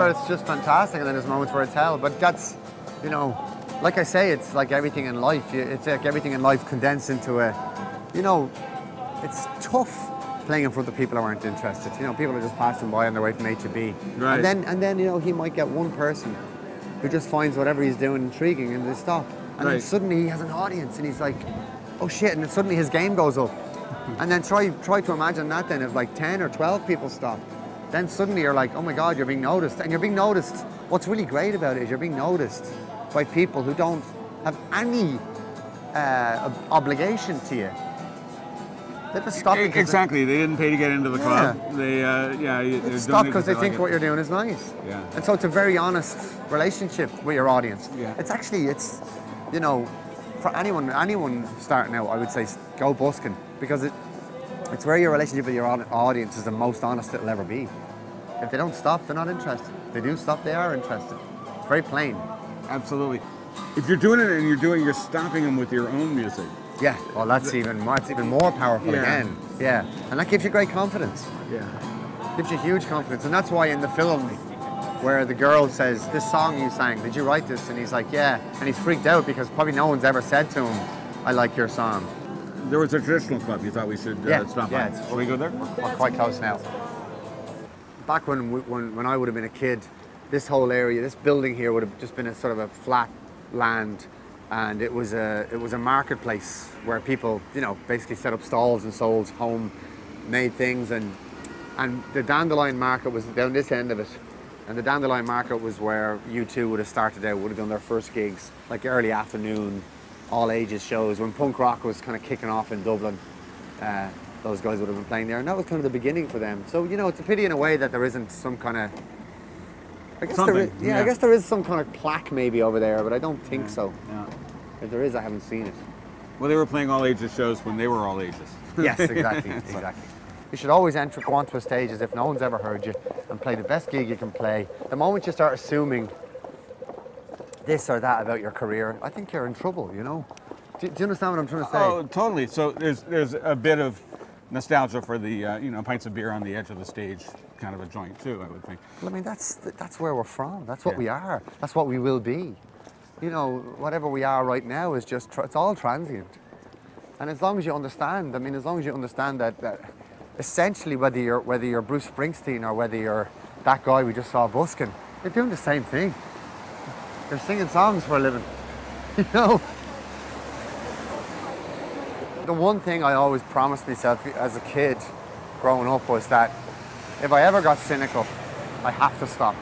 where it's just fantastic, and then there's moments where it's hell. But that's, you know, like I say, it's like everything in life. It's like everything in life condensed into a, you know, it's tough playing in front of people who aren't interested. You know, people are just passing by on their way from A to B. Right. And then you know, he might get one person who just finds whatever he's doing intriguing and they stop. And then suddenly he has an audience and he's like, oh shit, and then suddenly his game goes up. And then try to imagine that then if like 10 or 12 people stop. Then suddenly you're like, oh my God, you're being noticed. And you're being noticed. What's really great about it is you're being noticed by people who don't have any obligation to you. They just stop. Exactly. They didn't pay to get into the club. They stop because they think what you're doing is nice. Yeah. And so it's a very honest relationship with your audience. Yeah. It's you know, for anyone starting out, I would say go busking, because it's where your relationship with your audience is the most honest it'll ever be. If they don't stop, they're not interested. If they do stop, they are interested. It's very plain. Absolutely. If you're doing it and you're stopping them with your own music. Yeah, well, that's even more powerful again. Yeah, and that gives you great confidence. Yeah, gives you huge confidence, and that's why in the film, where the girl says, "This song you sang, did you write this?" and he's like, "Yeah," and he's freaked out because probably no one's ever said to him, "I like your song." There was a traditional club. You thought we should stop by. Yeah, Shall we go there? We're quite close now. Back when I would have been a kid, this whole area, this building here would have just been a sort of a flat land. And it was a marketplace where people, you know, basically set up stalls and sold homemade things, and the Dandelion Market was down this end of it, and the Dandelion Market was where U2 would have started out, would have done their first gigs, like early afternoon, all ages shows. When punk rock was kind of kicking off in Dublin, those guys would have been playing there, and that was kind of the beginning for them. So, you know, it's a pity in a way that there isn't some kind of, I guess there is some kind of plaque maybe over there, but I don't think so. Yeah. If there is, I haven't seen it. Well, they were playing all ages shows when they were all ages. Yes, exactly, exactly. You should always go onto a stage as if no one's ever heard you and play the best gig you can play. The moment you start assuming this or that about your career, I think you're in trouble, you know? Do you understand what I'm trying to say? Oh, totally. So there's a bit of nostalgia for the, you know, pints of beer on the edge of the stage kind of a joint too, I would think. Well, I mean, that's where we're from. That's what we are. That's what we will be. You know, whatever we are right now is just, it's all transient. And as long as you understand, that essentially whether you're Bruce Springsteen or whether you're that guy we just saw busking, you're doing the same thing. You're singing songs for a living, you know? The one thing I always promised myself as a kid growing up was that if I ever got cynical, I have to stop.